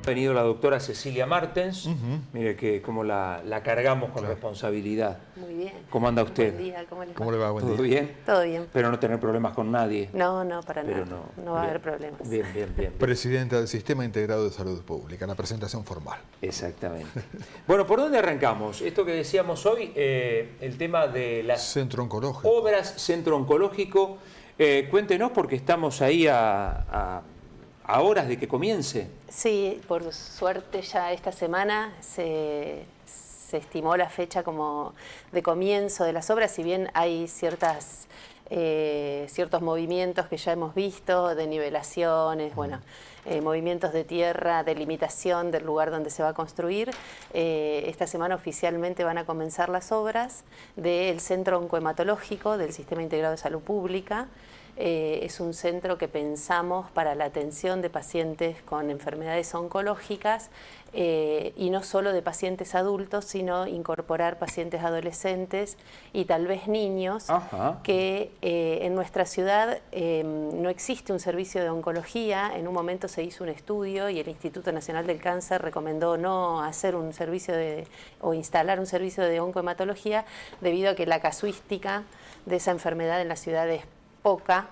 Ha venido la doctora Cecilia Martens, mire que como la cargamos con responsabilidad. Muy bien. ¿Cómo anda usted? Buen día, ¿cómo les va? ¿Cómo le va? Buen ¿Todo día. bien? Todo bien. Pero no tener problemas con nadie. No, para Pero nada. No va a haber problemas. Bien. Presidenta del Sistema Integrado de Salud Pública, la presentación formal. Exactamente. Bueno, ¿por dónde arrancamos? Esto que decíamos hoy, el tema de las Centro Oncológico. obras, centro oncológico. Cuéntenos porque estamos ahí a horas de que comience. Sí, por suerte ya esta semana se estimó la fecha como de comienzo de las obras, si bien hay ciertos movimientos que ya hemos visto, de nivelaciones, movimientos de tierra, delimitación del lugar donde se va a construir. Esta semana oficialmente van a comenzar las obras del Centro Oncohematológico del Sistema Integrado de Salud Pública. Es un centro que pensamos para la atención de pacientes con enfermedades oncológicas y no solo de pacientes adultos, sino incorporar pacientes adolescentes y tal vez niños. Que en nuestra ciudad no existe un servicio de oncología. En un momento se hizo un estudio y el Instituto Nacional del Cáncer recomendó no hacer un servicio o instalar un servicio de oncohematología debido a que la casuística de esa enfermedad en la ciudad es poca,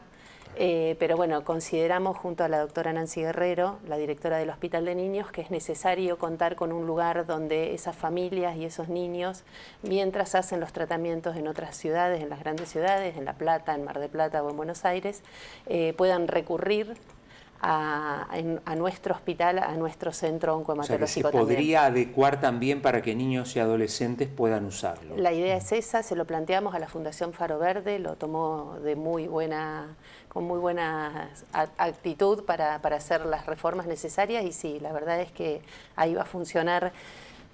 pero bueno, consideramos junto a la doctora Nancy Guerrero, la directora del Hospital de Niños, que es necesario contar con un lugar donde esas familias y esos niños, mientras hacen los tratamientos en otras ciudades, en las grandes ciudades, en La Plata, en Mar del Plata o en Buenos Aires, puedan recurrir a nuestro hospital, a nuestro centro oncohematológico. O sea, que se podría adecuar también para que niños y adolescentes puedan usarlo. La idea es esa, se lo planteamos a la Fundación Faro Verde, lo tomó con muy buena actitud para hacer las reformas necesarias y sí, la verdad es que ahí va a funcionar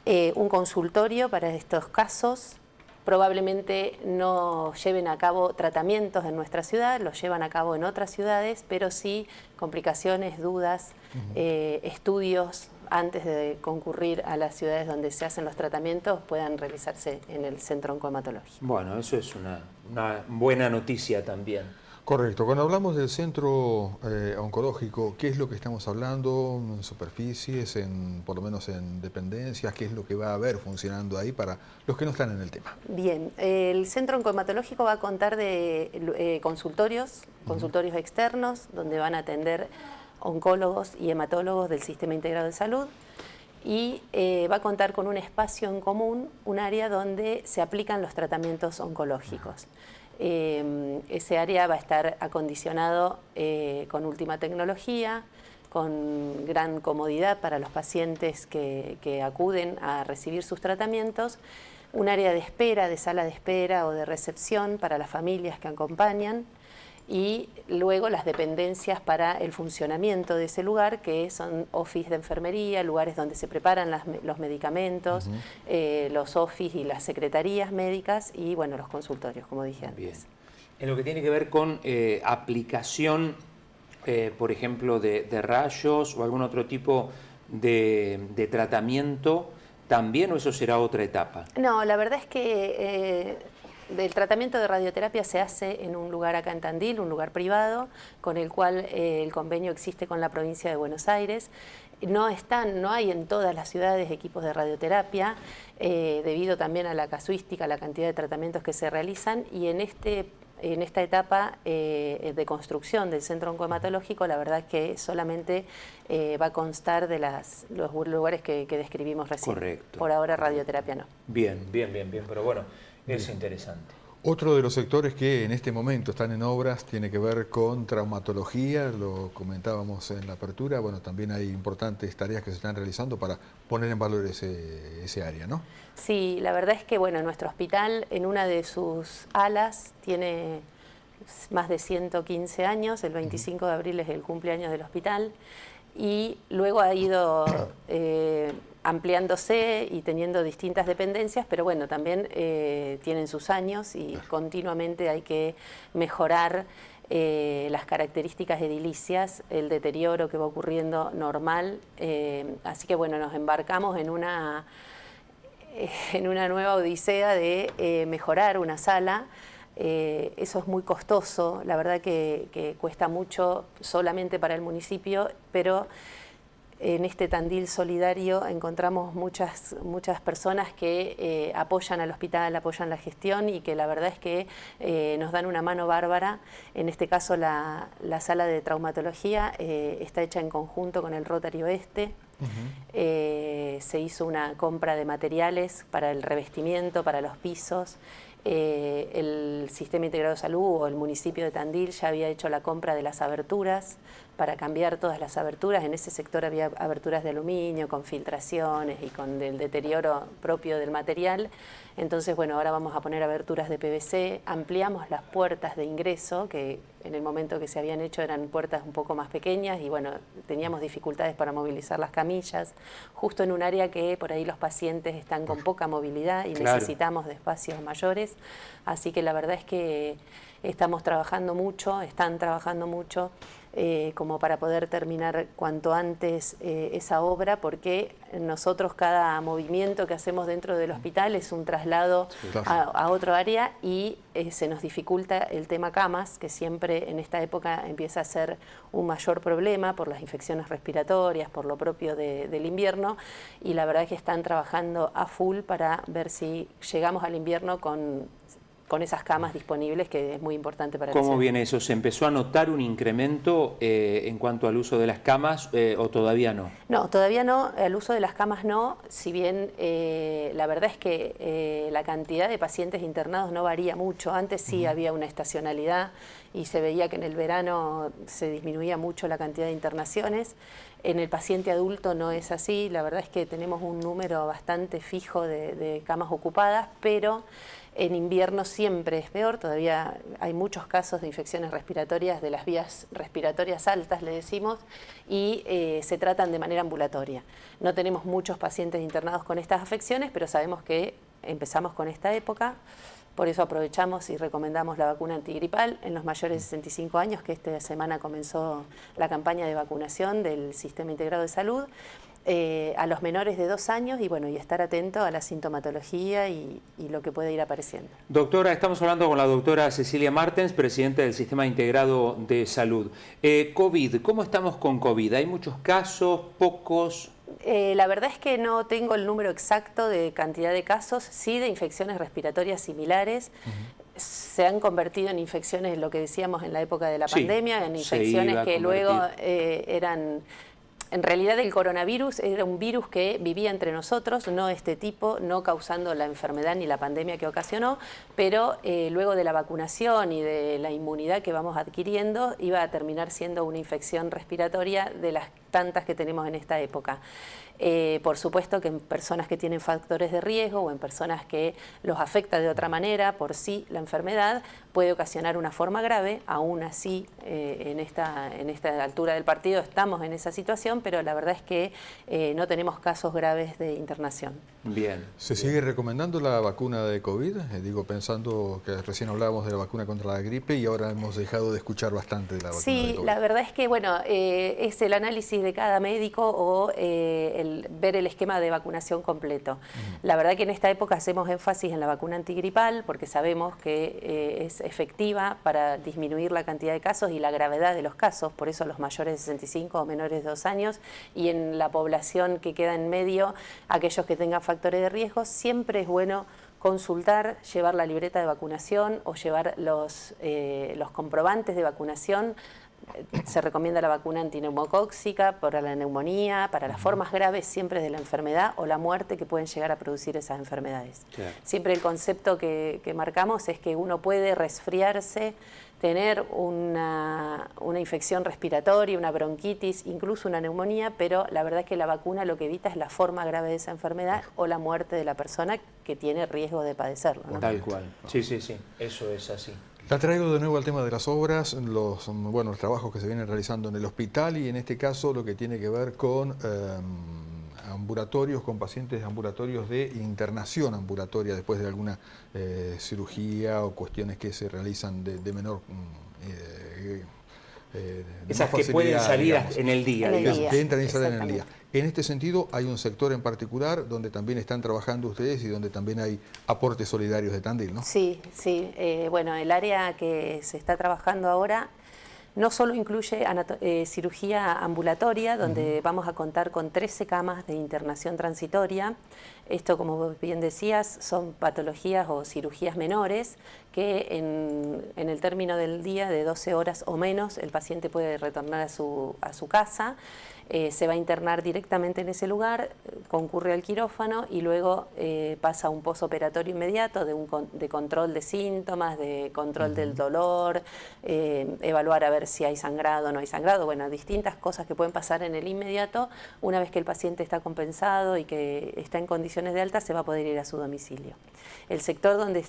un consultorio para estos casos. Probablemente no lleven a cabo tratamientos en nuestra ciudad, los llevan a cabo en otras ciudades, pero sí complicaciones, dudas, estudios antes de concurrir a las ciudades donde se hacen los tratamientos puedan realizarse en el centro oncohematológico. Bueno, eso es una buena noticia también. Correcto. Cuando hablamos del centro oncológico, ¿qué es lo que estamos hablando? ¿En superficies, por lo menos en dependencias? ¿Qué es lo que va a haber funcionando ahí para los que no están en el tema? Bien, el centro oncohematológico va a contar de consultorios externos, donde van a atender oncólogos y hematólogos del Sistema Integrado de Salud, y va a contar con un espacio en común, un área donde se aplican los tratamientos oncológicos. Ese área va a estar acondicionado con última tecnología, con gran comodidad para los pacientes que acuden a recibir sus tratamientos, un área de espera, de sala de espera o de recepción para las familias que acompañan, y luego las dependencias para el funcionamiento de ese lugar, que son office de enfermería, lugares donde se preparan los medicamentos, los office y las secretarías médicas y bueno, los consultorios, como dije antes. Bien. En lo que tiene que ver con aplicación, por ejemplo, de rayos o algún otro tipo de tratamiento, ¿también o eso será otra etapa? No, la verdad es que el tratamiento de radioterapia se hace en un lugar acá en Tandil, un lugar privado, con el cual el convenio existe con la provincia de Buenos Aires. No hay en todas las ciudades equipos de radioterapia, debido también a la casuística, la cantidad de tratamientos que se realizan, y en esta etapa de construcción del centro oncohematológico, la verdad es que solamente va a constar de los lugares que describimos recién. Correcto. Por ahora radioterapia no. Bien, pero bueno, es interesante. Otro de los sectores que en este momento están en obras tiene que ver con traumatología, lo comentábamos en la apertura. Bueno, también hay importantes tareas que se están realizando para poner en valor ese área, ¿no? Sí, la verdad es que bueno, nuestro hospital en una de sus alas tiene más de 115 años, el 25 de abril es el cumpleaños del hospital, y luego ha ido ampliándose y teniendo distintas dependencias, pero bueno, también tienen sus años y continuamente hay que mejorar las características edilicias, el deterioro que va ocurriendo normal, así que bueno, nos embarcamos en una nueva odisea de mejorar una sala. Eso es muy costoso, la verdad que cuesta mucho solamente para el municipio, pero en este Tandil solidario encontramos muchas personas que apoyan al hospital, apoyan la gestión y que la verdad es que nos dan una mano bárbara. En este caso la sala de traumatología está hecha en conjunto con el Rotary Oeste. Se hizo una compra de materiales para el revestimiento, para los pisos. El Sistema Integrado de Salud o el municipio de Tandil ya había hecho la compra de las aberturas para cambiar todas las aberturas. En ese sector había aberturas de aluminio con filtraciones y con el deterioro propio del material. Entonces, bueno, ahora vamos a poner aberturas de PVC, ampliamos las puertas de ingreso, que en el momento que se habían hecho eran puertas un poco más pequeñas y bueno, teníamos dificultades para movilizar las camillas, justo en un área que por ahí los pacientes están con poca movilidad y necesitamos de espacios mayores. Así que la verdad es que estamos trabajando mucho, están trabajando mucho como para poder terminar cuanto antes esa obra, porque nosotros cada movimiento que hacemos dentro del hospital es un traslado a otro área y se nos dificulta el tema camas, que siempre en esta época empieza a ser un mayor problema por las infecciones respiratorias, por lo propio del invierno, y la verdad es que están trabajando a full para ver si llegamos al invierno con esas camas disponibles, que es muy importante para ¿Cómo viene eso? ¿Se empezó a notar un incremento en cuanto al uso de las camas o todavía no? No, todavía no, el uso de las camas no, si bien la verdad es que la cantidad de pacientes internados no varía mucho. Antes sí había una estacionalidad y se veía que en el verano se disminuía mucho la cantidad de internaciones. En el paciente adulto no es así, la verdad es que tenemos un número bastante fijo de camas ocupadas, pero en invierno siempre es peor, todavía hay muchos casos de infecciones respiratorias de las vías respiratorias altas, le decimos, y se tratan de manera ambulatoria. No tenemos muchos pacientes internados con estas afecciones, pero sabemos que empezamos con esta época, por eso aprovechamos y recomendamos la vacuna antigripal en los mayores de 65 años, que esta semana comenzó la campaña de vacunación del Sistema Integrado de Salud, a los menores de 2 años y bueno, y estar atento a la sintomatología y lo que puede ir apareciendo. Doctora, estamos hablando con la doctora Cecilia Martens, presidenta del Sistema Integrado de Salud. COVID, ¿cómo estamos con COVID? ¿Hay muchos casos, pocos? La verdad es que no tengo el número exacto de cantidad de casos, sí de infecciones respiratorias similares. Se han convertido en infecciones, lo que decíamos en la época de la pandemia, en infecciones que luego eran... En realidad el coronavirus era un virus que vivía entre nosotros, no este tipo, no causando la enfermedad ni la pandemia que ocasionó, pero luego de la vacunación y de la inmunidad que vamos adquiriendo, iba a terminar siendo una infección respiratoria de las tantas que tenemos en esta época. Por supuesto que en personas que tienen factores de riesgo o en personas que los afecta de otra manera, por sí la enfermedad puede ocasionar una forma grave. Aún así, en esta altura del partido estamos en esa situación, pero la verdad es que no tenemos casos graves de internación. Bien. ¿Se sigue recomendando la vacuna de COVID? Digo, pensando que recién hablábamos de la vacuna contra la gripe y ahora hemos dejado de escuchar bastante de la vacuna de COVID. Sí, la verdad es que, bueno, es el análisis de cada médico o ver el esquema de vacunación completo. La verdad que en esta época hacemos énfasis en la vacuna antigripal porque sabemos que es efectiva para disminuir la cantidad de casos y la gravedad de los casos, por eso los mayores de 65 o menores de 2 años, y en la población que queda en medio, aquellos que tengan factores de riesgo, siempre es bueno consultar, llevar la libreta de vacunación o llevar los comprobantes de vacunación. Se recomienda la vacuna antineumocóxica para la neumonía, para las formas graves siempre de la enfermedad o la muerte que pueden llegar a producir esas enfermedades. Claro. Siempre el concepto que marcamos es que uno puede resfriarse, tener una infección respiratoria, una bronquitis, incluso una neumonía, pero la verdad es que la vacuna lo que evita es la forma grave de esa enfermedad o la muerte de la persona que tiene riesgo de padecerlo, ¿no? Tal cual. Sí, sí, sí. Eso es así. La traigo de nuevo al tema de las obras, los trabajos que se vienen realizando en el hospital y en este caso lo que tiene que ver con ambulatorios, con pacientes ambulatorios de internación ambulatoria después de alguna cirugía o cuestiones que se realizan de menor esas que pueden salir en el día. Que entran y salen en el día. En este sentido, hay un sector en particular donde también están trabajando ustedes y donde también hay aportes solidarios de Tandil, ¿no? Sí, sí. Bueno, el área que se está trabajando ahora No solo incluye cirugía ambulatoria, donde vamos a contar con 13 camas de internación transitoria. Esto, como bien decías, son patologías o cirugías menores que en el término del día, de 12 horas o menos, el paciente puede retornar a su casa. Se va a internar directamente en ese lugar, concurre al quirófano y luego pasa a un posoperatorio inmediato de control de síntomas, de control del dolor, evaluar a ver si hay sangrado o no hay sangrado, bueno, distintas cosas que pueden pasar en el inmediato. Una vez que el paciente está compensado y que está en condiciones de alta, se va a poder ir a su domicilio. El sector donde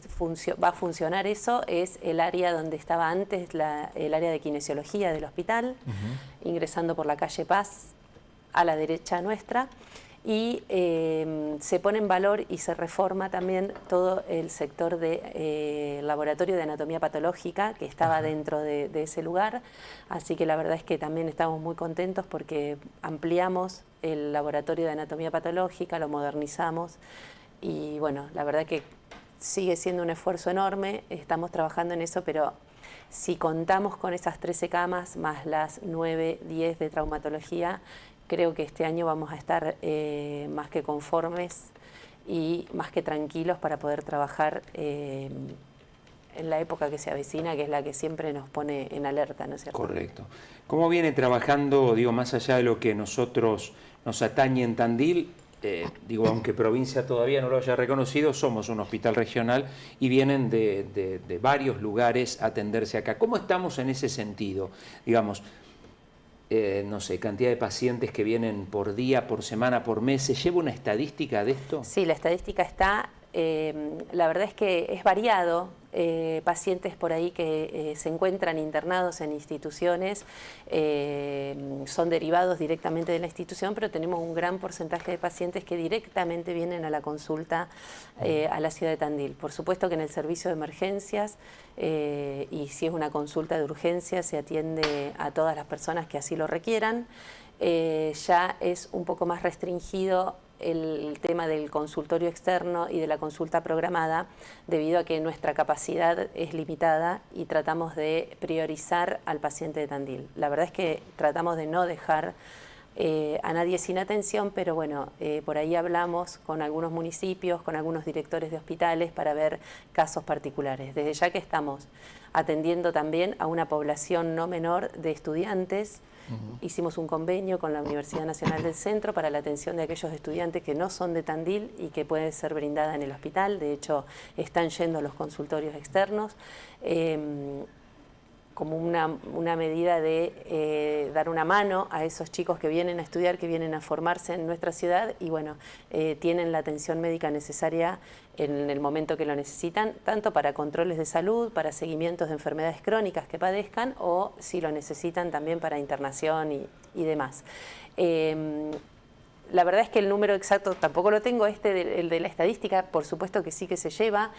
va a funcionar eso es el área donde estaba antes el área de kinesiología del hospital, ingresando por la calle Paz, a la derecha nuestra, y se pone en valor y se reforma también todo el sector de laboratorio de anatomía patológica que estaba dentro de ese lugar, así que la verdad es que también estamos muy contentos porque ampliamos el laboratorio de anatomía patológica, lo modernizamos y bueno, la verdad que sigue siendo un esfuerzo enorme, estamos trabajando en eso, pero si contamos con esas 13 camas más las 9, 10 de traumatología, creo que este año vamos a estar más que conformes y más que tranquilos para poder trabajar en la época que se avecina, que es la que siempre nos pone en alerta, ¿no es cierto? Correcto. ¿Cómo viene trabajando, digo, más allá de lo que nosotros nos atañe en Tandil? Digo, aunque provincia todavía no lo haya reconocido, somos un hospital regional y vienen de varios lugares a atenderse acá. ¿Cómo estamos en ese sentido? Digamos, no sé, cantidad de pacientes que vienen por día, por semana, por mes. ¿Se lleva una estadística de esto? Sí, la estadística está. La verdad es que es variado. Pacientes por ahí que se encuentran internados en instituciones son derivados directamente de la institución, pero tenemos un gran porcentaje de pacientes que directamente vienen a la consulta a la ciudad de Tandil. Por supuesto que en el servicio de emergencias y si es una consulta de urgencia se atiende a todas las personas que así lo requieran. Ya es un poco más restringido el tema del consultorio externo y de la consulta programada, debido a que nuestra capacidad es limitada y tratamos de priorizar al paciente de Tandil. La verdad es que tratamos de no dejar a nadie sin atención, pero bueno, por ahí hablamos con algunos municipios, con algunos directores de hospitales para ver casos particulares. Desde ya que estamos atendiendo también a una población no menor de estudiantes. Hicimos un convenio con la Universidad Nacional del Centro para la atención de aquellos estudiantes que no son de Tandil y que pueden ser brindada en el hospital. De hecho, están yendo a los consultorios externos como una medida de dar una mano a esos chicos que vienen a estudiar, que vienen a formarse en nuestra ciudad y bueno, tienen la atención médica necesaria en el momento que lo necesitan, tanto para controles de salud, para seguimientos de enfermedades crónicas que padezcan o si lo necesitan también para internación y demás. La verdad es que el número exacto tampoco lo tengo, el de la estadística, por supuesto que sí que se lleva.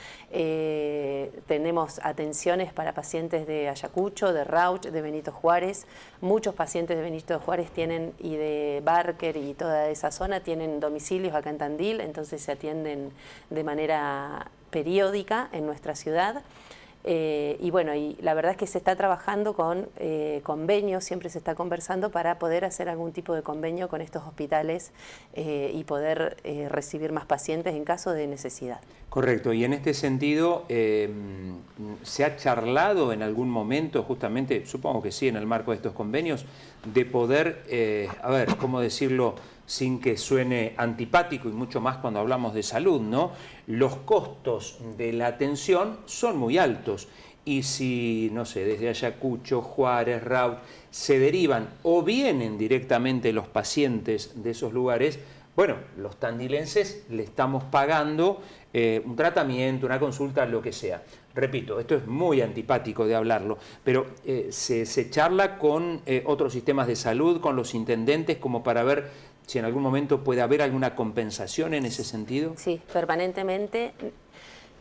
Tenemos atenciones para pacientes de Ayacucho, de Rauch, de Benito Juárez. Muchos pacientes de Benito Juárez tienen, y de Barker y toda esa zona, tienen domicilios acá en Tandil, entonces se atienden de manera periódica en nuestra ciudad. Y bueno, y la verdad es que se está trabajando con convenios, siempre se está conversando para poder hacer algún tipo de convenio con estos hospitales y poder recibir más pacientes en caso de necesidad. Correcto, y en este sentido, ¿se ha charlado en algún momento, justamente, supongo que sí, en el marco de estos convenios, de poder, a ver, ¿cómo decirlo?, sin que suene antipático y mucho más cuando hablamos de salud, ¿no? Los costos de la atención son muy altos y si, no sé, desde Ayacucho, Juárez, Rauch, se derivan o vienen directamente los pacientes de esos lugares, bueno, los tandilenses le estamos pagando un tratamiento, una consulta, lo que sea. Repito, esto es muy antipático de hablarlo, pero se charla con otros sistemas de salud, con los intendentes, como para ver si en algún momento puede haber alguna compensación en ese sentido. Sí, permanentemente.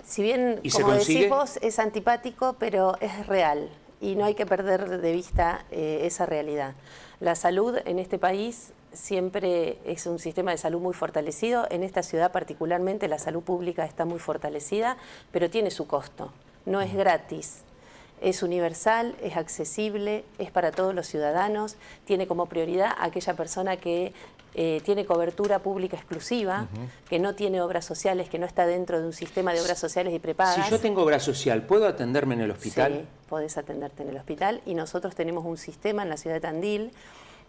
Si bien, como decís vos, es antipático, pero es real y no hay que perder de vista esa realidad. La salud en este país siempre es un sistema de salud muy fortalecido. En esta ciudad particularmente la salud pública está muy fortalecida, pero tiene su costo. No es gratis. Es universal, es accesible, es para todos los ciudadanos, tiene como prioridad a aquella persona que tiene cobertura pública exclusiva, que no tiene obras sociales, que no está dentro de un sistema de obras sociales y prepagas. Si yo tengo obra social, ¿puedo atenderme en el hospital? Sí, podés atenderte en el hospital, y nosotros tenemos un sistema en la ciudad de Tandil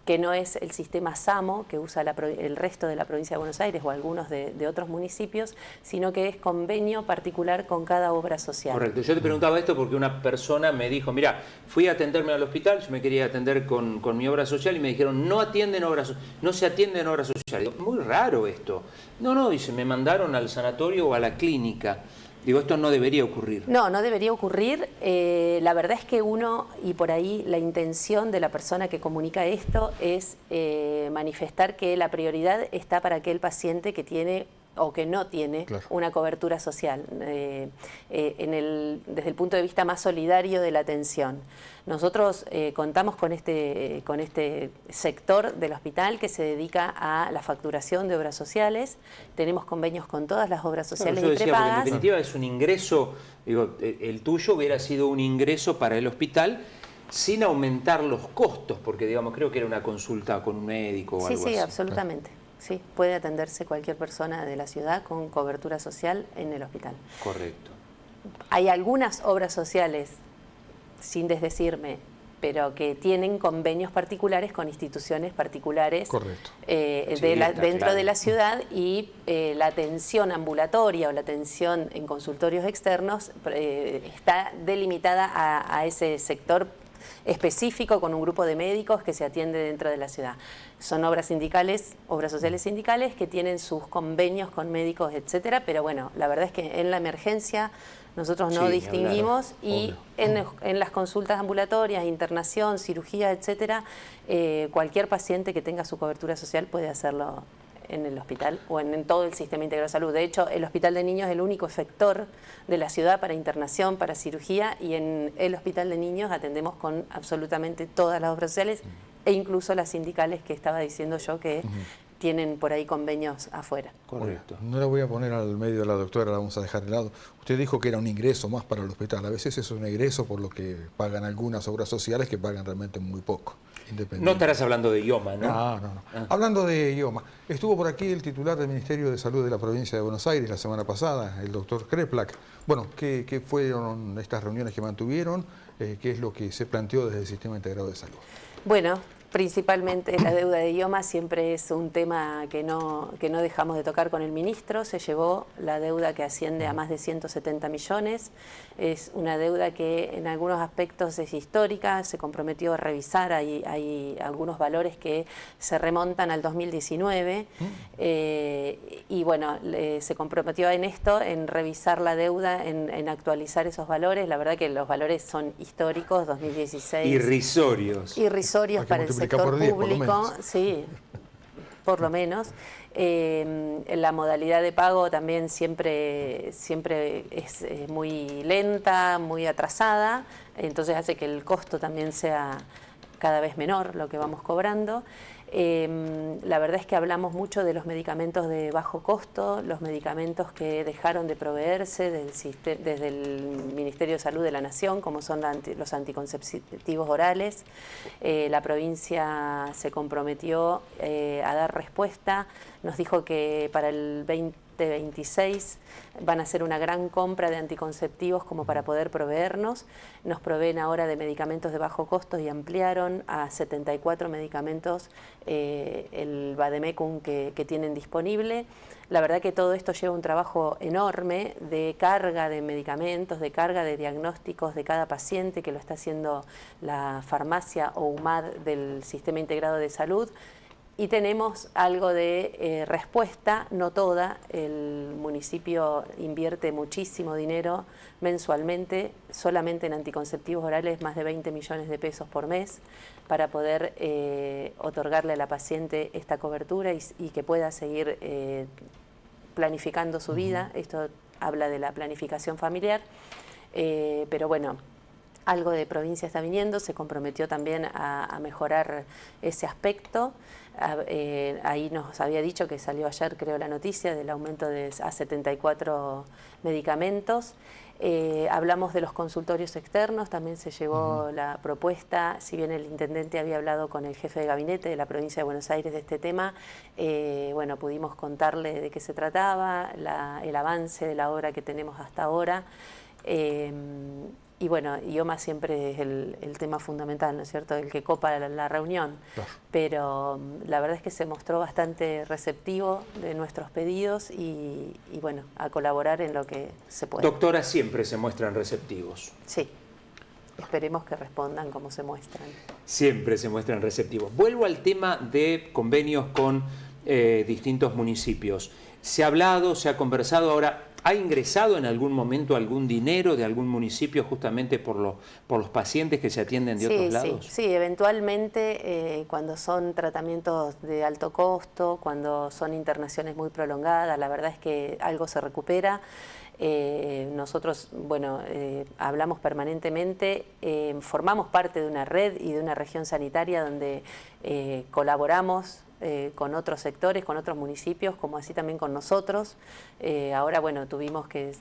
que no es el sistema SAMO que usa el resto de la provincia de Buenos Aires o algunos de otros municipios, sino que es convenio particular con cada obra social. Correcto. Yo te preguntaba esto porque una persona me dijo, mira, fui a atenderme al hospital, yo me quería atender con mi obra social y me dijeron, no se atiende en obra social. Digo, muy raro esto. No, dice, me mandaron al sanatorio o a la clínica. Digo, esto no debería ocurrir. No, no debería ocurrir. La verdad es que y por ahí la intención de la persona que comunica esto es manifestar que la prioridad está para aquel paciente que tiene o que no tiene una cobertura social, desde el punto de vista más solidario de la atención. Nosotros contamos con este sector del hospital que se dedica a la facturación de obras sociales. Tenemos convenios con todas las obras sociales y prepagas. Porque en definitiva es un ingreso, digo, el tuyo hubiera sido un ingreso para el hospital sin aumentar los costos, porque digamos, creo que era una consulta con un médico o algo así. Sí, absolutamente. Sí, puede atenderse cualquier persona de la ciudad con cobertura social en el hospital. Correcto. Hay algunas obras sociales, sin desdecirme, pero que tienen convenios particulares con instituciones particulares dentro de la ciudad, y la atención ambulatoria o la atención en consultorios externos está delimitada a ese sector específico con un grupo de médicos que se atiende dentro de la ciudad. Son obras sociales sindicales que tienen sus convenios con médicos, etcétera, pero bueno, la verdad es que en la emergencia nosotros no distinguimos, y en las consultas ambulatorias, internación, cirugía, etcétera, cualquier paciente que tenga su cobertura social puede hacerlo en el hospital o en todo el sistema integrado de salud. De hecho, el Hospital de Niños es el único efector de la ciudad para internación, para cirugía, y en el Hospital de Niños atendemos con absolutamente todas las obras sociales e incluso las sindicales que estaba diciendo yo que tienen por ahí convenios afuera. Correcto. No la voy a poner al medio de la doctora, la vamos a dejar de lado. Usted dijo que era un ingreso más para el hospital. A veces es un ingreso por lo que pagan algunas obras sociales que pagan realmente muy poco. No estarás hablando de IOMA, ¿no? No. Hablando de IOMA, estuvo por aquí el titular del Ministerio de Salud de la provincia de Buenos Aires la semana pasada, el doctor Kreplak. Bueno, ¿qué fueron estas reuniones que mantuvieron? ¿Qué es lo que se planteó desde el Sistema Integrado de Salud? Bueno, principalmente la deuda de IOMA siempre es un tema que no dejamos de tocar con el ministro. Se llevó la deuda que asciende a más de 170 millones. Es una deuda que en algunos aspectos es histórica, se comprometió a revisar, hay algunos valores que se remontan al 2019 y bueno, se comprometió en revisar la deuda, en actualizar esos valores. La verdad que los valores son históricos, 2016. Irrisorios. Irrisorios para el sector público, sí, por lo menos. La modalidad de pago también siempre es muy lenta, muy atrasada, entonces hace que el costo también sea cada vez menor lo que vamos cobrando. La verdad es que hablamos mucho de los medicamentos de bajo costo, los medicamentos que dejaron de proveerse desde el Ministerio de Salud de la Nación, como son los anticonceptivos orales. La provincia se comprometió a dar respuesta, nos dijo que para el 2026 van a hacer una gran compra de anticonceptivos como para poder proveernos. Nos proveen ahora de medicamentos de bajo costo y ampliaron a 74 medicamentos el Vademecum que tienen disponible. La verdad que todo esto lleva un trabajo enorme de carga de medicamentos, de carga de diagnósticos de cada paciente, que lo está haciendo la farmacia o UMAD del Sistema Integrado de Salud. Y tenemos algo de respuesta, no toda. El municipio invierte muchísimo dinero mensualmente, solamente en anticonceptivos orales, más de 20 millones de pesos por mes, para poder otorgarle a la paciente esta cobertura y que pueda seguir planificando su vida. Esto habla de la planificación familiar, pero bueno, Algo de provincia está viniendo, se comprometió también a mejorar ese aspecto. Ahí nos había dicho que salió ayer, creo, la noticia del aumento a 74 medicamentos. Hablamos de los consultorios externos, también se llevó la propuesta, si bien el intendente había hablado con el jefe de gabinete de la provincia de Buenos Aires de este tema, bueno, pudimos contarle de qué se trataba, el avance de la obra que tenemos hasta ahora. Y bueno, IOMA siempre es el tema fundamental, ¿no es cierto?, el que copa la reunión. Claro. Pero la verdad es que se mostró bastante receptivo de nuestros pedidos y bueno, a colaborar en lo que se pueda. Doctora, siempre se muestran receptivos. Sí, esperemos que respondan como se muestran. Siempre se muestran receptivos. Vuelvo al tema de convenios con distintos municipios. Se ha hablado, se ha conversado ahora. ¿Ha ingresado en algún momento algún dinero de algún municipio justamente por los pacientes que se atienden de otros lados? Sí, eventualmente cuando son tratamientos de alto costo, cuando son internaciones muy prolongadas, la verdad es que algo se recupera. Nosotros, bueno, hablamos permanentemente, formamos parte de una red y de una región sanitaria donde colaboramos con otros sectores, con otros municipios, como así también con nosotros. Ahora, bueno, tuvimos que,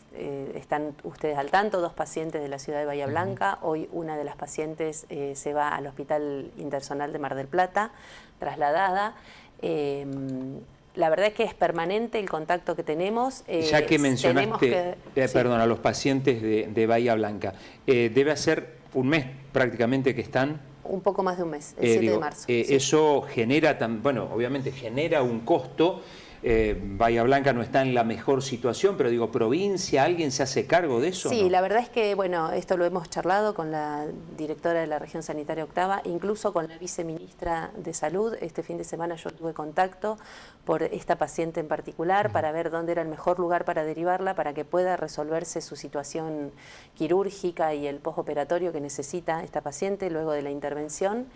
están ustedes al tanto, 2 pacientes de la ciudad de Bahía Blanca. Hoy una de las pacientes se va al Hospital Interzonal de Mar del Plata, trasladada. La verdad es que es permanente el contacto que tenemos. Ya que mencionaste, perdón, a los pacientes de Bahía Blanca, debe ser un mes prácticamente que están. Un poco más de un mes, el 7 de marzo. Sí. Eso genera, bueno, obviamente genera un costo. Bahía Blanca no está en la mejor situación, pero digo, provincia, ¿alguien se hace cargo de eso? Sí, ¿no? La verdad es que, bueno, esto lo hemos charlado con la directora de la región sanitaria octava, incluso con la viceministra de Salud. Este fin de semana yo tuve contacto por esta paciente en particular para ver dónde era el mejor lugar para derivarla, para que pueda resolverse su situación quirúrgica y el postoperatorio que necesita esta paciente luego de la intervención.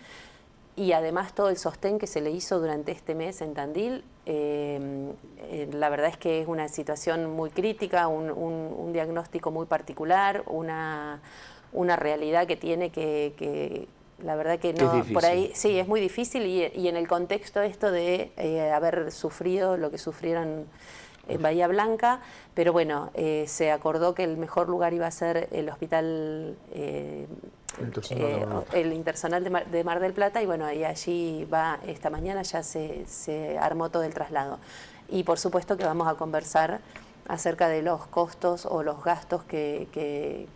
Y además todo el sostén que se le hizo durante este mes en Tandil, la verdad es que es una situación muy crítica, un diagnóstico muy particular, una realidad que tiene que la verdad que no, por ahí sí, es muy difícil y en el contexto esto de haber sufrido lo que sufrieron en Bahía Blanca, pero bueno, se acordó que el mejor lugar iba a ser el hospital, el Interzonal de Mar del Plata, y bueno, y allí va esta mañana, ya se armó todo el traslado. Y por supuesto que vamos a conversar acerca de los costos o los gastos que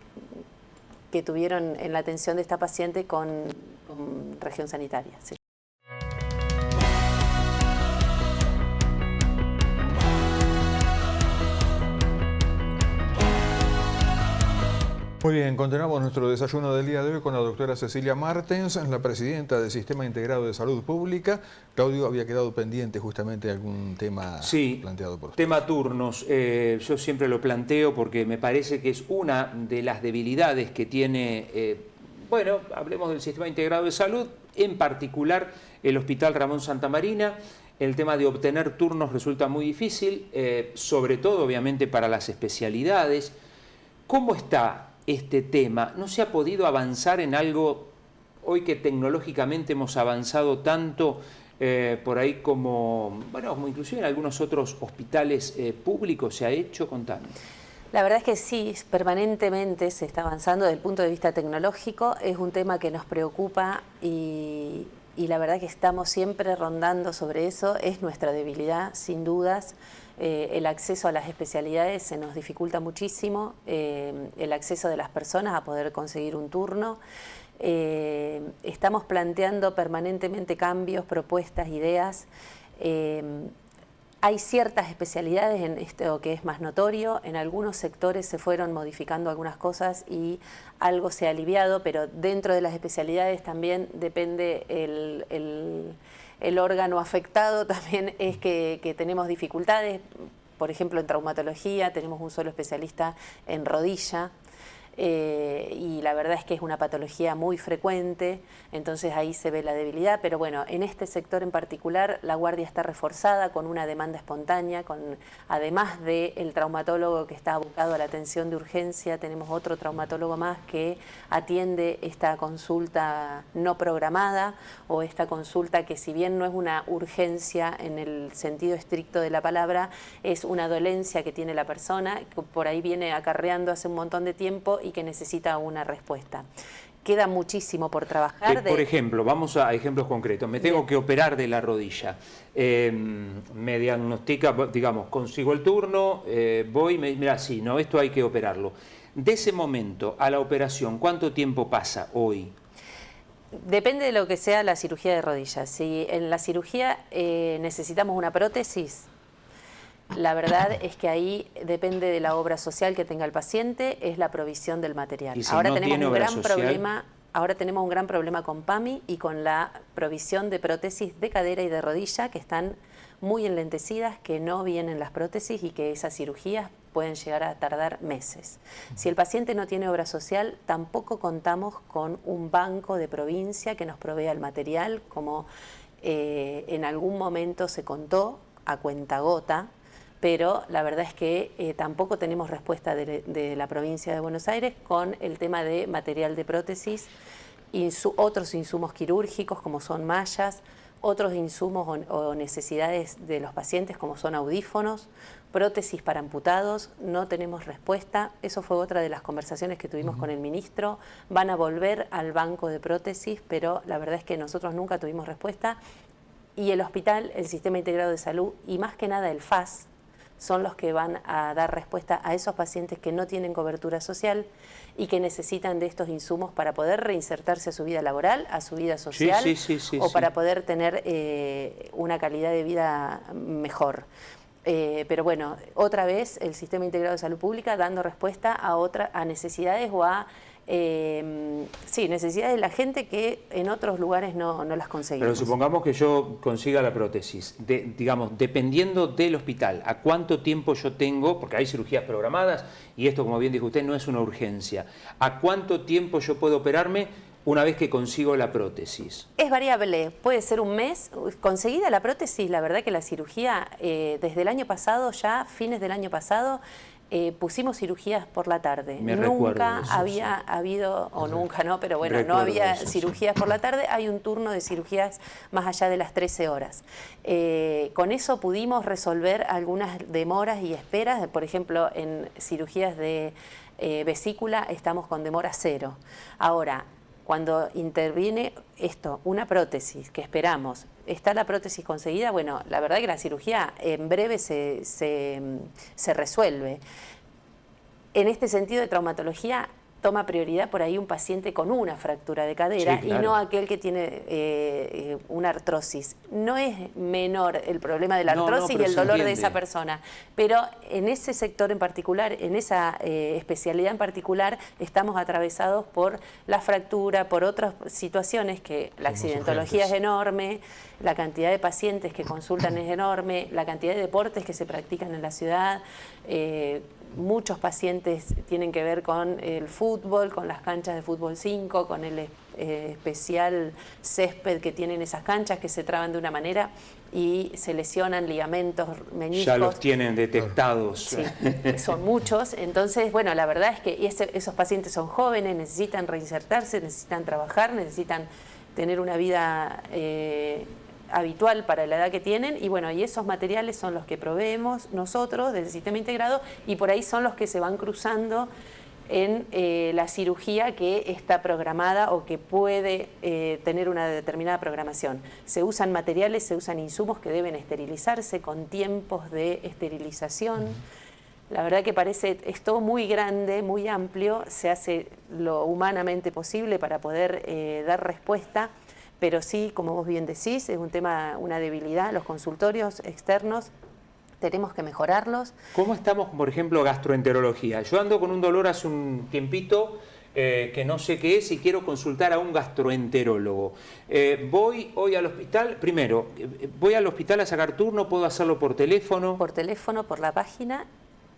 tuvieron en la atención de esta paciente con región sanitaria. Sí. Muy bien, continuamos nuestro desayuno del día de hoy con la doctora Cecilia Martens, la presidenta del Sistema Integrado de Salud Pública. Claudio, había quedado pendiente justamente algún tema planteado por usted. Tema turnos. Yo siempre lo planteo porque me parece que es una de las debilidades que tiene, bueno, hablemos del Sistema Integrado de Salud, en particular el Hospital Ramón Santamarina. El tema de obtener turnos resulta muy difícil, sobre todo obviamente para las especialidades. ¿Cómo está este tema? ¿No se ha podido avanzar en algo hoy que tecnológicamente hemos avanzado tanto por ahí como, bueno, como inclusive en algunos otros hospitales públicos se ha hecho? Contame. La verdad es que sí, permanentemente se está avanzando desde el punto de vista tecnológico. Es un tema que nos preocupa y la verdad que estamos siempre rondando sobre eso. Es nuestra debilidad, sin dudas. El acceso a las especialidades se nos dificulta muchísimo, el acceso de las personas a poder conseguir un turno. Estamos planteando permanentemente cambios, propuestas, ideas. Hay ciertas especialidades en esto que es más notorio, en algunos sectores se fueron modificando algunas cosas y algo se ha aliviado, pero dentro de las especialidades también depende el órgano afectado, también es que tenemos dificultades. Por ejemplo, en traumatología tenemos un solo especialista en rodilla. y la verdad es que es una patología muy frecuente, entonces ahí se ve la debilidad, pero bueno, en este sector en particular la guardia está reforzada con una demanda espontánea, además del traumatólogo que está abocado a la atención de urgencia, tenemos otro traumatólogo más que atiende esta consulta no programada o esta consulta que, si bien no es una urgencia en el sentido estricto de la palabra, es una dolencia que tiene la persona, que por ahí viene acarreando hace un montón de tiempo y que necesita una respuesta. Queda muchísimo por trabajar. Por ejemplo, vamos a ejemplos concretos. Me tengo que operar de la rodilla. Me diagnostica, digamos, consigo el turno, voy, mira, sí, no, esto hay que operarlo. De ese momento a la operación, ¿cuánto tiempo pasa hoy? Depende de lo que sea la cirugía de rodillas. Si en la cirugía necesitamos una prótesis, la verdad es que ahí depende de la obra social que tenga el paciente, es la provisión del material. ¿Y si ahora no tenemos un gran problema? Ahora tenemos un gran problema con PAMI y con la provisión de prótesis de cadera y de rodilla que están muy enlentecidas, que no vienen las prótesis y que esas cirugías pueden llegar a tardar meses. Si el paciente no tiene obra social, tampoco contamos con un banco de provincia que nos provea el material, como en algún momento se contó a cuentagota, pero la verdad es que tampoco tenemos respuesta de la provincia de Buenos Aires con el tema de material de prótesis, otros insumos quirúrgicos como son mallas, otros insumos o necesidades de los pacientes como son audífonos, prótesis para amputados, no tenemos respuesta. Eso fue otra de las conversaciones que tuvimos con el ministro. Van a volver al banco de prótesis, pero la verdad es que nosotros nunca tuvimos respuesta. Y el hospital, el Sistema Integrado de Salud y más que nada el FAS, son los que van a dar respuesta a esos pacientes que no tienen cobertura social y que necesitan de estos insumos para poder reinsertarse a su vida laboral, a su vida social, para poder tener una calidad de vida mejor. Pero bueno, otra vez el Sistema Integrado de Salud Pública dando respuesta a necesidades o a necesidades de la gente que en otros lugares no las conseguimos. Pero supongamos que yo consiga la prótesis, digamos, dependiendo del hospital, ¿a cuánto tiempo yo tengo? Porque hay cirugías programadas y esto, como bien dijo usted, no es una urgencia. ¿A cuánto tiempo yo puedo operarme una vez que consigo la prótesis? Es variable, puede ser un mes. Conseguida la prótesis, la verdad que la cirugía, desde el año pasado, ya fines del año pasado, pusimos cirugías por la tarde. Nunca había habido, o nunca no, pero bueno, no había cirugías por la tarde. Hay un turno de cirugías más allá de las 13 horas. Con eso pudimos resolver algunas demoras y esperas. Por ejemplo, en cirugías de vesícula estamos con demora 0. Ahora, cuando interviene una prótesis que esperamos, está la prótesis conseguida, bueno, la verdad que la cirugía en breve se resuelve. En este sentido de traumatología, toma prioridad por ahí un paciente con una fractura de cadera, sí, claro, y no aquel que tiene una artrosis. No es menor el problema de la artrosis y el dolor de esa persona, pero en ese sector en particular, en esa especialidad en particular, estamos atravesados por la fractura, por otras situaciones que la accidentología es enorme, la cantidad de pacientes que consultan es enorme, la cantidad de deportes que se practican en la ciudad. Muchos pacientes tienen que ver con el fútbol, con las canchas de fútbol 5, con el especial césped que tienen esas canchas que se traban de una manera y se lesionan ligamentos, meniscos. Ya los tienen detectados. Sí, son muchos. Entonces, bueno, la verdad es que esos pacientes son jóvenes, necesitan reinsertarse, necesitan trabajar, necesitan tener una vida habitual para la edad que tienen, y bueno, y esos materiales son los que proveemos nosotros del sistema integrado, y por ahí son los que se van cruzando en la cirugía que está programada o que puede tener una determinada programación. Se usan materiales, se usan insumos que deben esterilizarse con tiempos de esterilización. La verdad que es todo muy grande, muy amplio, se hace lo humanamente posible para poder dar respuesta. Pero sí, como vos bien decís, es un tema, una debilidad. Los consultorios externos tenemos que mejorarlos. ¿Cómo estamos, por ejemplo, gastroenterología? Yo ando con un dolor hace un tiempito que no sé qué es y quiero consultar a un gastroenterólogo. Voy hoy al hospital, primero, voy al hospital a sacar turno, ¿puedo hacerlo por teléfono? Por teléfono, por la página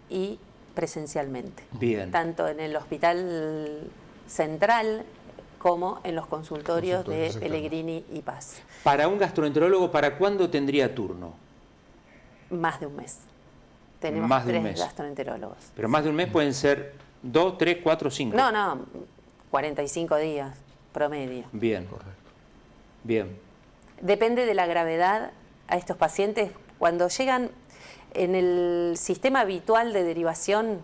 y presencialmente. Bien. Tanto en el hospital central como en los consultorios de Pellegrini y Paz. Para un gastroenterólogo, ¿para cuándo tendría turno? Más de un mes. Tenemos Más de un 3 mes. gastroenterólogos. Pero más de un mes pueden ser 2, 3, 4, 5. No, 45 días promedio. Bien. Correcto. Bien. Depende de la gravedad a estos pacientes. Cuando llegan en el sistema habitual de derivación,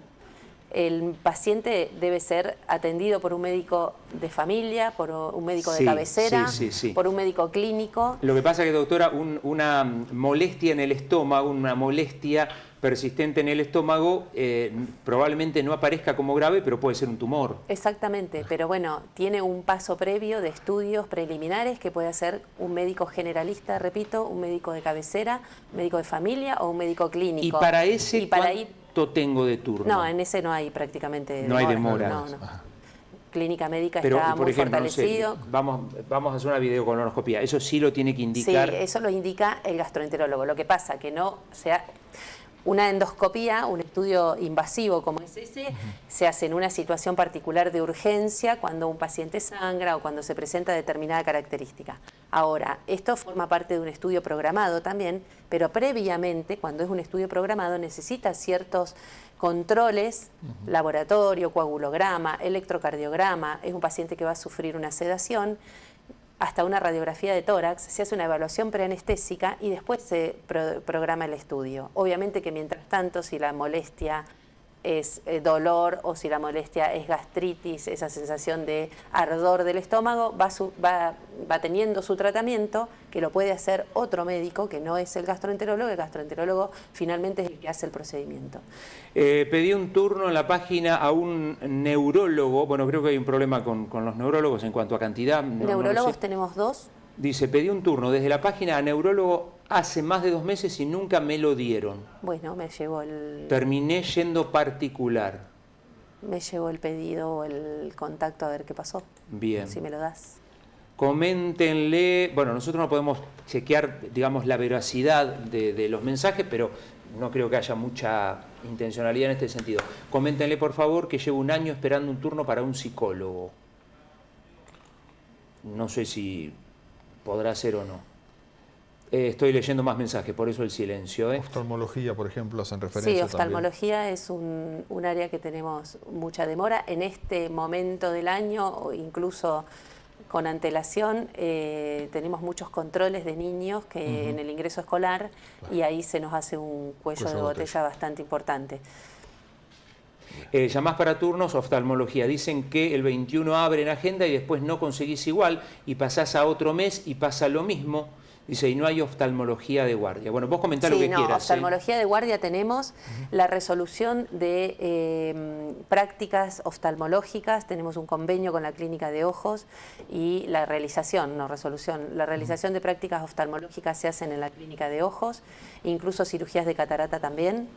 el paciente debe ser atendido por un médico de familia, por un médico de cabecera, por un médico clínico. Lo que pasa es que, doctora, una molestia en el estómago, una molestia persistente en el estómago, probablemente no aparezca como grave, pero puede ser un tumor. Exactamente, pero bueno, tiene un paso previo de estudios preliminares que puede hacer un médico generalista, repito, un médico de cabecera, un médico de familia o un médico clínico. ¿Y para ese cuánto tengo de turno? No, en ese no hay prácticamente demora. No hay demora. No. Clínica médica pero, está por muy ejemplo, fortalecido. No sé, vamos a hacer una videocolonoscopia. ¿Eso sí lo tiene que indicar? Sí, eso lo indica el gastroenterólogo. Lo que pasa que no sea una endoscopía, un estudio invasivo como es ese, se hace en una situación particular de urgencia cuando un paciente sangra o cuando se presenta determinada característica. Ahora, esto forma parte de un estudio programado también, pero previamente, cuando es un estudio programado, necesita ciertos controles, laboratorio, coagulograma, electrocardiograma, es un paciente que va a sufrir una sedación, hasta una radiografía de tórax, se hace una evaluación preanestésica y después se programa el estudio. Obviamente que mientras tanto, si la molestia es dolor o si la molestia es gastritis, esa sensación de ardor del estómago, va teniendo su tratamiento, que lo puede hacer otro médico que no es el gastroenterólogo finalmente es el que hace el procedimiento. Pedí un turno en la página a un neurólogo, bueno, creo que hay un problema con los neurólogos en cuanto a cantidad. Neurólogos tenemos 2. Dice, pedí un turno desde la página a neurólogo hace más de 2 meses y nunca me lo dieron. Bueno, me llegó el... Terminé yendo particular. Me llegó el pedido o el contacto a ver qué pasó. Bien. Si me lo das. Coméntenle, bueno, nosotros no podemos chequear, digamos, la veracidad de los mensajes, pero no creo que haya mucha intencionalidad en este sentido. Coméntenle, por favor, que llevo 1 año esperando un turno para un psicólogo. No sé si podrá ser o no. Estoy leyendo más mensajes, por eso el silencio. Oftalmología, por ejemplo, hacen referencia. Sí, oftalmología también. Es un área que tenemos mucha demora. En este momento del año, o incluso con antelación, tenemos muchos controles de niños que en el ingreso escolar, y ahí se nos hace un cuello de botella bastante importante. Llamás para turnos, oftalmología. Dicen que el 21 abren agenda y después no conseguís igual y pasás a otro mes y pasa lo mismo. Dice, y no hay oftalmología de guardia. Bueno, vos comentá lo que quieras. Oftalmología de guardia tenemos la resolución de prácticas oftalmológicas, tenemos un convenio con la Clínica de Ojos y la realización, no resolución, la realización de prácticas oftalmológicas se hacen en la Clínica de Ojos, incluso cirugías de catarata también.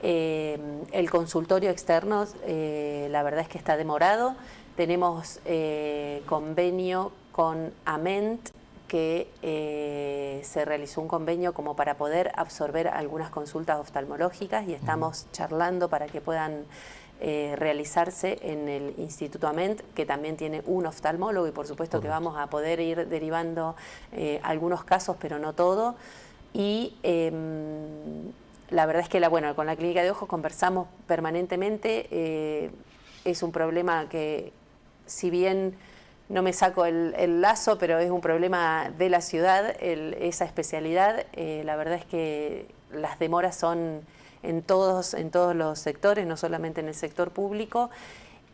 El consultorio externo, la verdad es que está demorado. Tenemos convenio con AMENT, que se realizó un convenio como para poder absorber algunas consultas oftalmológicas y estamos charlando para que puedan realizarse en el Instituto AMENT, que también tiene un oftalmólogo y por supuesto que vamos a poder ir derivando algunos casos, pero no todo. Y la verdad es que con la Clínica de Ojos conversamos permanentemente. Es un problema que, si bien no me saco el lazo, pero es un problema de la ciudad, esa especialidad. La verdad es que las demoras son en todos los sectores, no solamente en el sector público.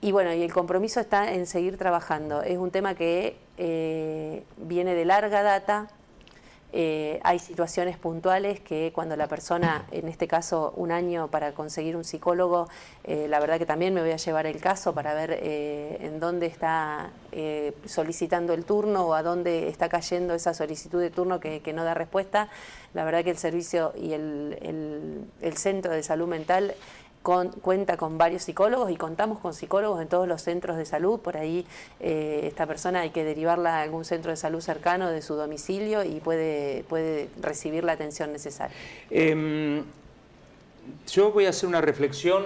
Y bueno, y el compromiso está en seguir trabajando. Es un tema que viene de larga data. Hay situaciones puntuales que cuando la persona, en este caso 1 año para conseguir un psicólogo, la verdad que también me voy a llevar el caso para ver en dónde está solicitando el turno o a dónde está cayendo esa solicitud de turno que no da respuesta. La verdad que el servicio y el Centro de Salud Mental cuenta con varios psicólogos y contamos con psicólogos en todos los centros de salud. Por ahí esta persona hay que derivarla a algún centro de salud cercano de su domicilio y puede recibir la atención necesaria. Yo voy a hacer una reflexión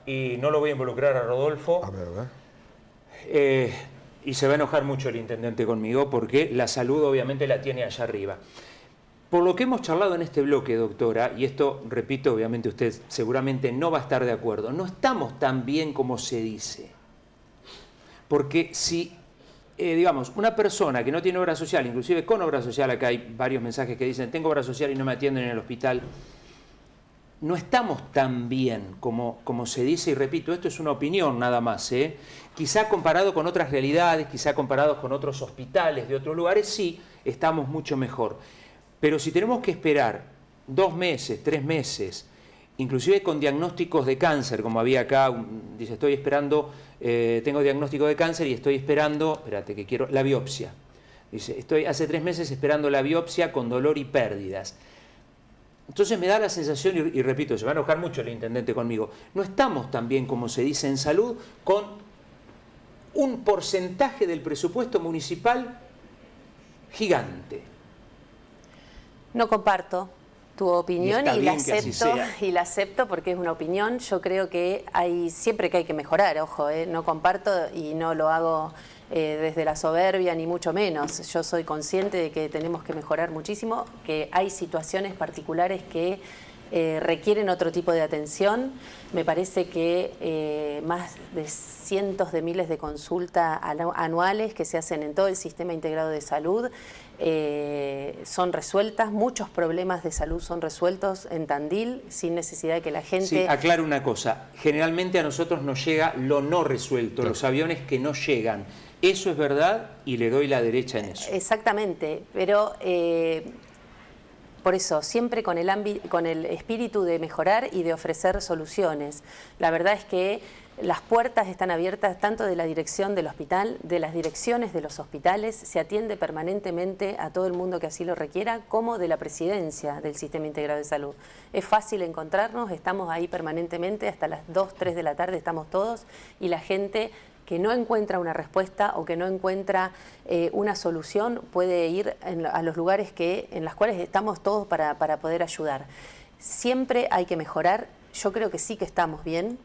y no lo voy a involucrar a Rodolfo. A ver. Y se va a enojar mucho el intendente conmigo porque la salud obviamente la tiene allá arriba. Por lo que hemos charlado en este bloque, doctora, y esto, repito, obviamente usted seguramente no va a estar de acuerdo, no estamos tan bien como se dice. Porque si, digamos, una persona que no tiene obra social, inclusive con obra social, acá hay varios mensajes que dicen, tengo obra social y no me atienden en el hospital, no estamos tan bien como se dice, y repito, esto es una opinión nada más, quizá comparado con otras realidades, quizá comparado con otros hospitales de otros lugares, sí, estamos mucho mejor. Pero si tenemos que esperar 2 meses, 3 meses, inclusive con diagnósticos de cáncer, como había acá, dice, estoy esperando, tengo diagnóstico de cáncer y estoy esperando, espérate que quiero, la biopsia. Dice, estoy hace 3 meses esperando la biopsia con dolor y pérdidas. Entonces me da la sensación, y repito, se va a enojar mucho el intendente conmigo, no estamos tan bien como se dice en salud, con un porcentaje del presupuesto municipal gigante. No comparto tu opinión y la acepto porque es una opinión. Yo creo que siempre que hay que mejorar, ojo, no comparto y no lo hago desde la soberbia ni mucho menos. Yo soy consciente de que tenemos que mejorar muchísimo, que hay situaciones particulares que requieren otro tipo de atención. Me parece que más de cientos de miles de consultas anuales que se hacen en todo el sistema integrado de salud son resueltas, muchos problemas de salud son resueltos en Tandil sin necesidad de que la gente... Sí, aclaro una cosa, generalmente a nosotros nos llega lo no resuelto, los aviones que no llegan. Eso es verdad y le doy la derecha en eso. Exactamente, pero... por eso, siempre con el espíritu de mejorar y de ofrecer soluciones. La verdad es que las puertas están abiertas tanto de la dirección del hospital, de las direcciones de los hospitales, se atiende permanentemente a todo el mundo que así lo requiera, como de la presidencia del Sistema Integrado de Salud. Es fácil encontrarnos, estamos ahí permanentemente, hasta las 2, 3 de la tarde estamos todos, y la gente que no encuentra una respuesta o que no encuentra una solución puede ir a los lugares en los cuales estamos todos para poder ayudar. Siempre hay que mejorar, yo creo que sí que estamos bien,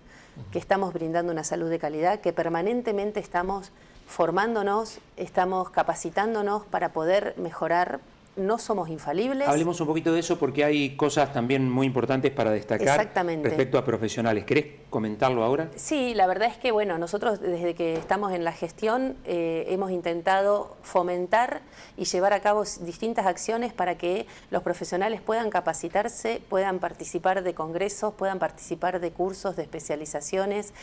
que estamos brindando una salud de calidad, que permanentemente estamos formándonos, estamos capacitándonos para poder mejorar. No somos infalibles. Hablemos un poquito de eso porque hay cosas también muy importantes para destacar respecto a profesionales. ¿Querés comentarlo ahora? Sí, la verdad es que bueno, nosotros desde que estamos en la gestión hemos intentado fomentar y llevar a cabo distintas acciones para que los profesionales puedan capacitarse, puedan participar de congresos, puedan participar de cursos, de especializaciones,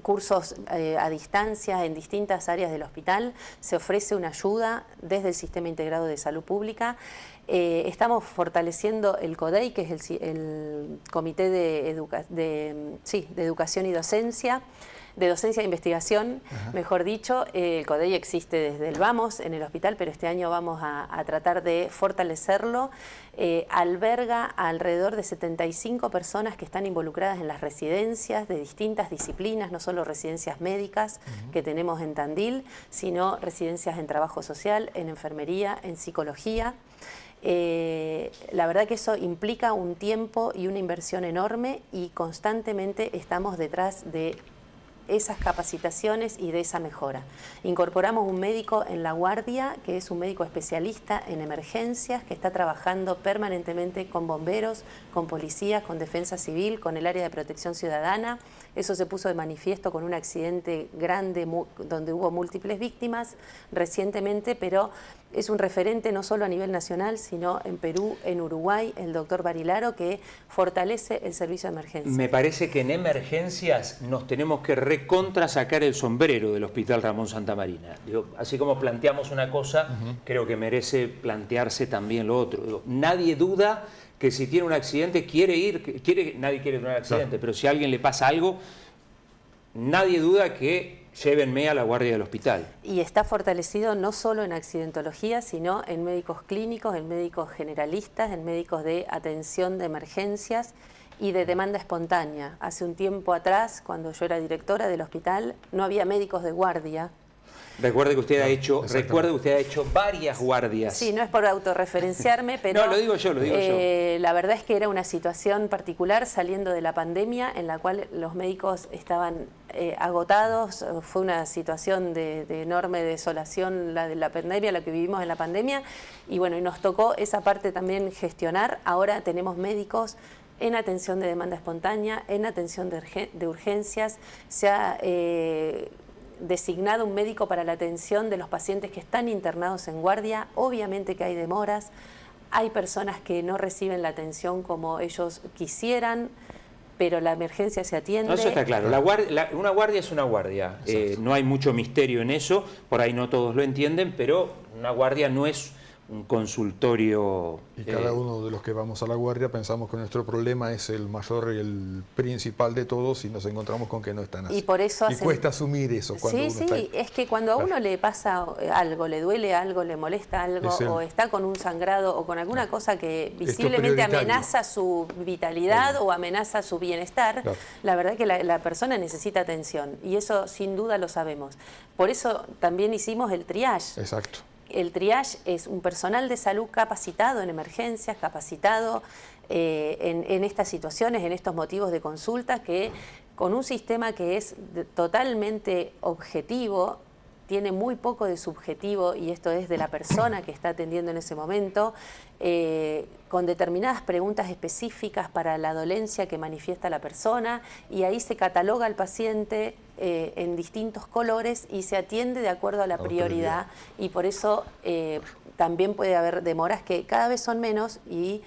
cursos a distancia en distintas áreas del hospital. Se ofrece una ayuda desde el Sistema Integrado de Salud Pública. Estamos fortaleciendo el CODEI, que es el Comité de Educación y Docencia, de Docencia e Investigación, mejor dicho. El CODEI existe desde el Vamos en el hospital, pero este año vamos a tratar de fortalecerlo. Alberga alrededor de 75 personas que están involucradas en las residencias de distintas disciplinas, no solo residencias médicas que tenemos en Tandil, sino residencias en trabajo social, en enfermería, en psicología. La verdad que eso implica un tiempo y una inversión enorme y constantemente estamos detrás de esas capacitaciones y de esa mejora. Incorporamos un médico en la guardia, que es un médico especialista en emergencias, que está trabajando permanentemente con bomberos, con policías, con defensa civil, con el área de protección ciudadana. Eso se puso de manifiesto con un accidente grande donde hubo múltiples víctimas recientemente, pero es un referente no solo a nivel nacional, sino en Perú, en Uruguay, el doctor Barilaro, que fortalece el servicio de emergencias. Me parece que en emergencias nos tenemos que recontra sacar el sombrero del Hospital Ramón Santamarina. Digo, así como planteamos una cosa, creo que merece plantearse también lo otro. Digo, nadie duda que si tiene un accidente nadie quiere tener un accidente, pero si a alguien le pasa algo, nadie duda que llévenme a la guardia del hospital. Y está fortalecido no solo en accidentología, sino en médicos clínicos, en médicos generalistas, en médicos de atención de emergencias y de demanda espontánea. Hace un tiempo atrás, cuando yo era directora del hospital, no había médicos de guardia. Recuerde que usted ha hecho, varias guardias. Sí, no es por autorreferenciarme, pero no, lo digo yo. La verdad es que era una situación particular saliendo de la pandemia en la cual los médicos estaban agotados. Fue una situación de enorme desolación la de la pandemia, la que vivimos en la pandemia, y bueno, y nos tocó esa parte también gestionar. Ahora tenemos médicos en atención de demanda espontánea, en atención de urgencias. Se ha designado un médico para la atención de los pacientes que están internados en guardia. Obviamente que hay demoras, hay personas que no reciben la atención como ellos quisieran, pero la emergencia se atiende. No, eso está claro. Una guardia es una guardia. No hay mucho misterio en eso, por ahí no todos lo entienden, pero una guardia no es un consultorio. Y cada uno de los que vamos a la guardia pensamos que nuestro problema es el mayor y el principal de todos, y nos encontramos con que no están así. Y por eso cuesta asumir eso cuando uno está ahí. Es que cuando a uno le pasa algo, le duele algo, le molesta algo, o está con un sangrado o con alguna cosa que visiblemente amenaza su vitalidad o amenaza su bienestar, la verdad que la persona necesita atención, y eso sin duda lo sabemos. Por eso también hicimos el triage. Exacto. El triage es un personal de salud capacitado en emergencias, capacitado en estas situaciones, en estos motivos de consulta, que con un sistema que es totalmente objetivo, tiene muy poco de subjetivo, y esto es de la persona que está atendiendo en ese momento, con determinadas preguntas específicas para la dolencia que manifiesta la persona, y ahí se cataloga al paciente en distintos colores y se atiende de acuerdo a la prioridad, y por eso también puede haber demoras que cada vez son menos, y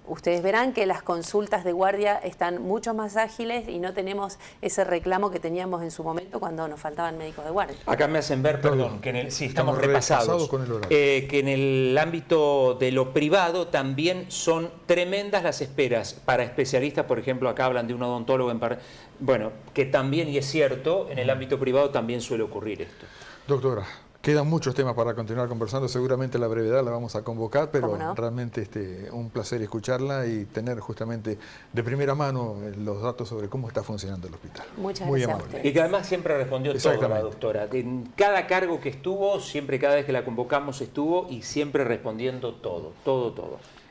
ustedes verán que las consultas de guardia están mucho más ágiles y no tenemos ese reclamo que teníamos en su momento cuando nos faltaban médicos de guardia. Acá me hacen ver, perdón, que estamos repasados, con el horario. Que en el ámbito de lo privado también son tremendas las esperas para especialistas. Por ejemplo, acá hablan de un odontólogo, bueno, que también, y es cierto, en el ámbito privado también suele ocurrir esto. Doctora, quedan muchos temas para continuar conversando, seguramente la brevedad la vamos a convocar, pero realmente un placer escucharla y tener justamente de primera mano los datos sobre cómo está funcionando el hospital. Muchas Muy gracias. amable. Y que además siempre respondió todo la doctora. En cada cargo que estuvo, siempre, cada vez que la convocamos estuvo, y siempre respondiendo todo.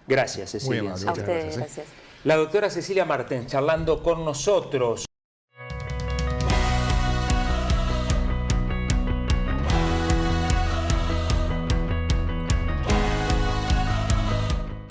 Gracias, Cecilia. Muy amable, a ustedes, gracias. gracias. La doctora Cecilia Martens charlando con nosotros.